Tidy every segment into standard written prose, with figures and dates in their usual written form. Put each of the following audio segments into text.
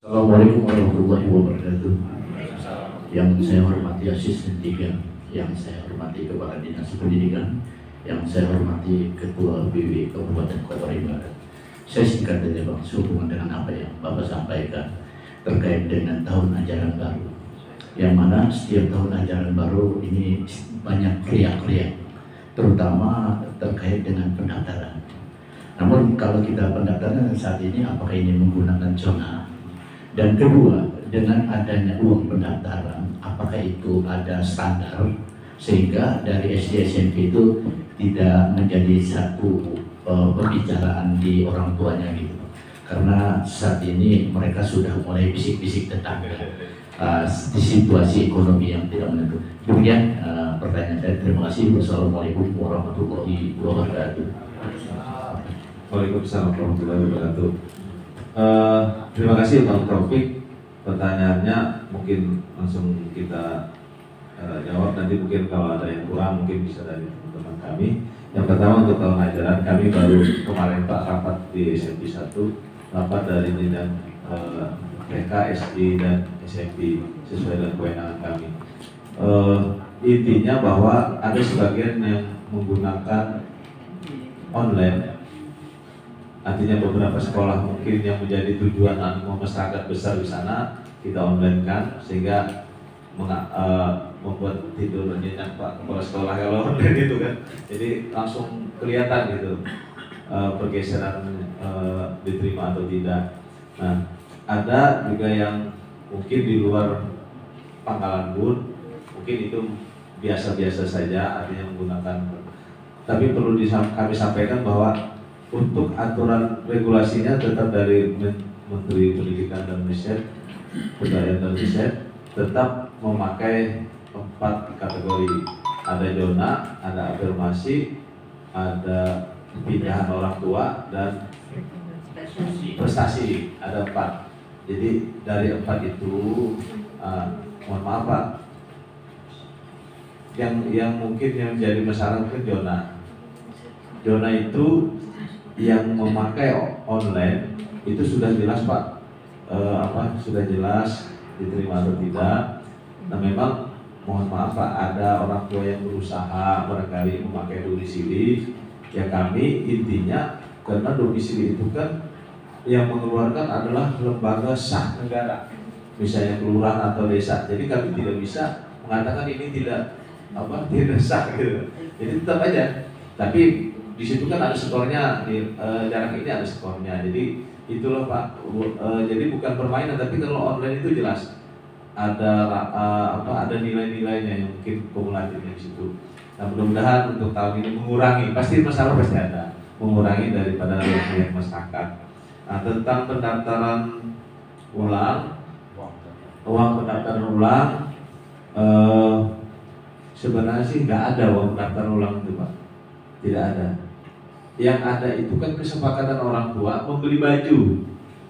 Assalamualaikum warahmatullahi wabarakatuh. Yang saya hormati asisten 3, yang saya hormati Kepala Dinas Pendidikan, yang saya hormati Ketua BW Kabupaten Kota Barat. Saya singkat saja Bang, sehubungan dengan apa yang Bapak sampaikan terkait dengan tahun ajaran baru. Yang mana setiap tahun ajaran baru ini banyak kriak-kriak, terutama terkait dengan pendaftaran. Namun kalau kita pendaftaran saat ini, apakah ini menggunakan zona? Dan kedua, dengan adanya uang pendaftaran, apakah itu ada standar sehingga dari SD SMP itu tidak menjadi satu pembicaraan di orang tuanya gitu. Karena saat ini mereka sudah mulai bisik-bisik tentang di situasi ekonomi yang tidak menentu. Demikian pertanyaan saya. Terima kasih. Wassalamualaikum warahmatullahi wabarakatuh. Waalaikumsalam warahmatullahi wabarakatuh. Terima kasih Bang Taufik. Pertanyaannya mungkin langsung kita jawab, nanti mungkin kalau ada yang kurang mungkin bisa dari teman-teman kami. Yang pertama untuk tahun ajaran, kami baru kemarin Pak rapat di SMP 1, rapat dari Dinas TK, SD dan SMP sesuai dengan kewenangan kami. Intinya bahwa ada sebagian yang menggunakan online. Artinya beberapa sekolah mungkin yang menjadi tujuan masyarakat besar di sana kita online kan, sehingga membuat tidur nyenyak Pak Kepala Sekolah kalau online itu kan. Jadi langsung kelihatan gitu pergeseran diterima atau tidak. Nah, ada juga yang mungkin di luar Pangkalan Bun, mungkin itu biasa-biasa saja, artinya menggunakan. Tapi perlu kami sampaikan bahwa untuk aturan regulasinya tetap dari Menteri Pendidikan dan Riset, Kebudayaan dan Riset, tetap memakai 4 kategori. Ada zona, ada afirmasi, ada pindahan orang tua, dan prestasi. Ada 4. Jadi dari 4 itu, mohon maaf Pak, yang mungkin yang menjadi masalah mungkin zona. Zona itu yang memakai online itu sudah jelas Pak, sudah jelas diterima atau tidak. Nah memang mohon maaf Pak, ada orang tua yang berusaha barangkali memakai domisili. Ya kami intinya, karena domisili itu kan yang mengeluarkan adalah lembaga sah negara, misalnya kelurahan atau desa. Jadi kami tidak bisa mengatakan ini tidak sah gitu. Jadi tetap aja. Tapi di situ kan ada skornya, jarak ini ada skornya. Jadi itulah Pak. Jadi bukan permainan, tapi kalau online itu jelas ada nilai-nilainya yang mungkin kumulatifnya di situ. Nah mudah-mudahan untuk tahun ini mengurangi, pasti masalah pasti ada, mengurangi daripada yang masyarakat. Nah tentang pendaftaran ulang, uang pendaftaran ulang, sebenarnya sih nggak ada uang pendaftaran ulang itu Pak, tidak ada. Yang ada itu kan kesepakatan orang tua membeli baju,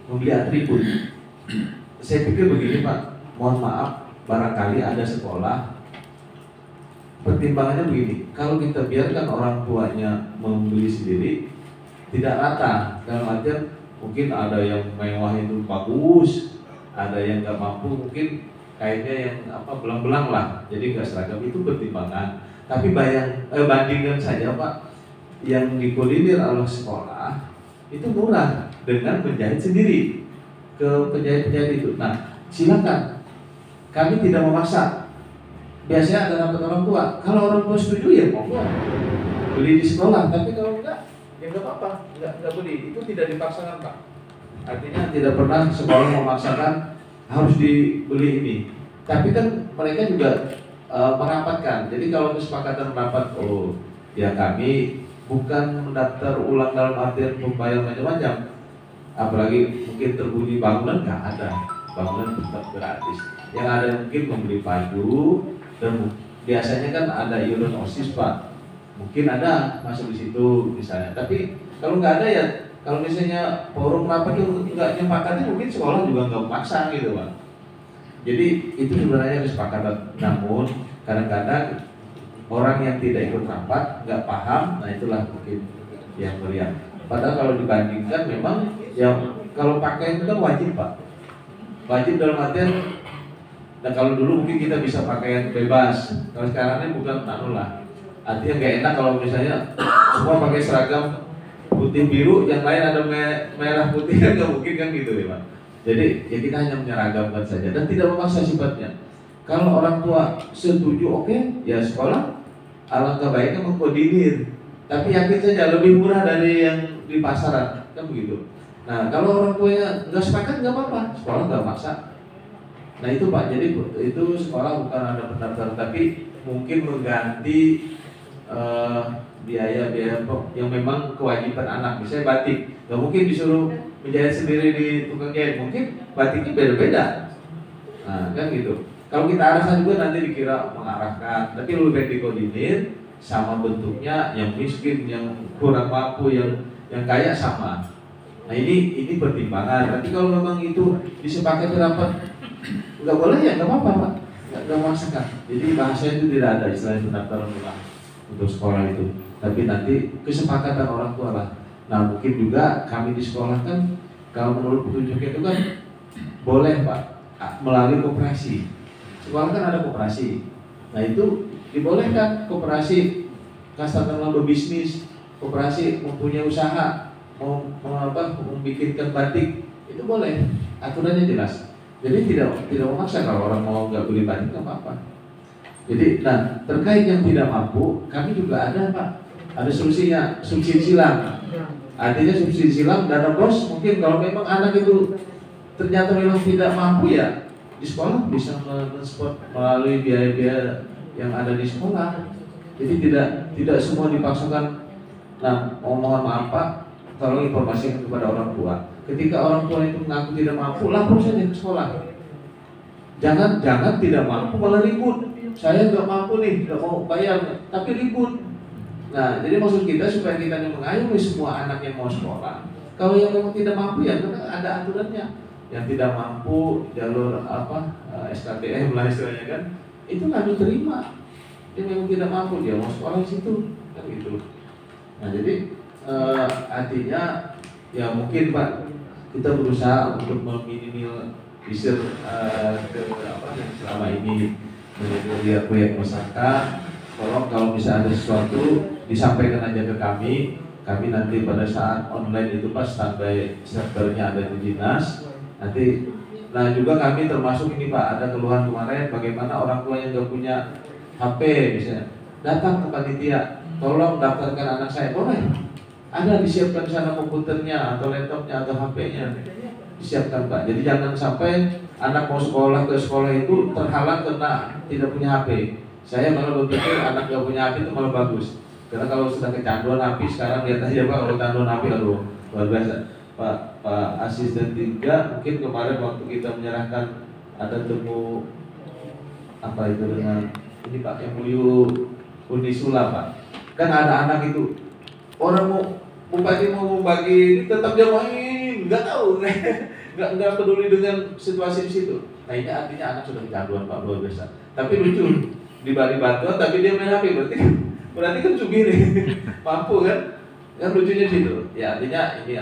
membeli atribut. Saya pikir begini Pak, mohon maaf, barangkali ada sekolah pertimbangannya begini, kalau kita biarkan orang tuanya membeli sendiri tidak rata. Dalam artian mungkin ada yang mewah itu bagus, ada yang nggak mampu mungkin kainnya yang belang-belang lah, jadi nggak seragam. Itu pertimbangan. Tapi bandingkan saja Pak, yang dikoordinir oleh sekolah itu murah dengan menjahit sendiri ke penjahit-penjahit itu. Nah silakan, kami tidak memaksa. Biasanya ada rapat orang tua, kalau orang tua setuju ya monggo beli di sekolah, tapi kalau enggak ya enggak apa-apa, enggak beli. Itu tidak dipaksakan Pak. Artinya tidak pernah sekolah memaksakan harus dibeli ini. Tapi kan mereka juga merapatkan. Jadi kalau kesepakatan rapat, oh ya kami bukan mendaftar ulang dalam artian membayar macam-macam, apalagi mungkin terbunyi bangunan, nggak ada, bangunan tetap gratis. Yang ada mungkin membeli baju, dan biasanya kan ada iuran OSIS Pak, mungkin ada masuk di situ misalnya. Tapi kalau nggak ada ya, kalau misalnya forum rapat itu nggak nyepakati, mungkin sekolah juga nggak memaksa gitu Pak. Jadi itu sebenarnya kesepakatan. Namun kadang-kadang orang yang tidak ikut rapat, nggak paham, nah itulah mungkin yang meriah. Padahal kalau dibandingkan memang yang kalau pakai itu kan wajib Pak. Wajib dalam artian, nah kalau dulu mungkin kita bisa pakaian bebas, kalau sekarang ini bukan lah. Artinya nggak enak kalau misalnya semua pakai seragam putih biru, yang lain ada merah putih, kan nggak mungkin kan gitu ya Pak. Jadi ya kita hanya menyeragamkan saja dan tidak memaksa sifatnya. Kalau orang tua setuju, oke, ya sekolah alangkah baiknya mengkoordinir. Tapi yakin saja lebih murah dari yang di pasaran, kan begitu. Nah kalau orang tuanya nggak sepakat nggak apa-apa, sekolah nggak maksa. Nah itu Pak, jadi itu sekolah bukan ada pendaftaran, tapi mungkin mengganti biaya-biaya yang memang kewajiban anak. Misalnya batik, nggak mungkin disuruh menjahit sendiri di tukang jahit, mungkin batiknya beda-beda. Nah kan gitu. Kalau kita arahkan juga nanti dikira mengarahkan, tapi lebih baik dikoordinir sama bentuknya, yang miskin, yang kurang mampu, yang kaya sama. Nah ini pertimbangan. Tapi kalau memang itu disepakati rapat, nggak boleh ya nggak apa-apa Pak, nggak memaksakan. Jadi bahasa itu tidak ada istilah pendaftaran ulang untuk sekolah itu. Tapi nanti kesepakatan orang tua lah. Nah mungkin juga kami di sekolah kan, kalau menurut petunjuk itu kan boleh Pak melalui koperasi. Sekolah kan ada koperasi. Nah itu dibolehkan koperasi, katakanlah berbisnis, koperasi mempunyai usaha, mau membikinkan batik, itu boleh, aturannya jelas. Jadi tidak memaksa. Kalau orang mau nggak beli batik nggak apa-apa. Jadi nah terkait yang tidak mampu, kami juga ada Pak, ada solusinya, subsidi silang. Artinya subsidi silang dana bos, mungkin kalau memang anak itu ternyata memang tidak mampu ya di sekolah bisa mensupport melalui biaya-biaya yang ada di sekolah. Jadi tidak semua dipaksakan. Nah mohon maaf Pak, tolong informasikan kepada orang tua. Ketika orang tua itu mengaku tidak mampu, lapor saja ke sekolah. Jangan tidak mampu malah ribut. Saya nggak mampu nih, nggak mau bayar, tapi ribut. Nah, jadi maksud kita supaya kita mengayomi semua anak yang mau sekolah. Kalau yang memang tidak mampu ya ada aturannya. Yang tidak mampu jalur SKTM lah istilahnya kan, itu nggak diterima. Dia memang tidak mampu, dia mau sekolah di situ, kan gitu. Nah, jadi artinya ya mungkin Pak, kita berusaha untuk meminimalisir yang selama ini menjadi proyek masyarakat. Tolong kalau bisa ada sesuatu disampaikan aja ke kami. Kami nanti pada saat online itu Pak, standby servernya ada di dinas. Nanti, nah juga kami termasuk ini Pak, ada keluhan kemarin bagaimana orang tua yang nggak punya HP misalnya, datang ke panitia, tolong daftarkan anak saya, boleh. Ada disiapkan di sana komputernya atau laptopnya atau HP-nya, disiapkan Pak. Jadi jangan sampai anak mau sekolah ke sekolah itu terhalang karena tidak punya HP. Saya malah berpikir anak nggak punya HP itu malah bagus, karena kalau sudah kecanduan HP sekarang lihat aja Pak, kalau kecanduan HP aduh luar biasa. Pak Asisten 3 mungkin kemarin waktu kita menyerahkan ada temu apa itu dengan ini Pak yang Unisula Pak, kan ada anak itu orang mau membagi tetap dia main, nggak tahu nggak peduli dengan situasi di situ. Nah ini artinya anak sudah kecanduan Pak, luar biasa. Tapi lucu, diberi bantuan tapi dia main HP, berarti kan cubir mampu kan lucunya situ. Ya artinya ini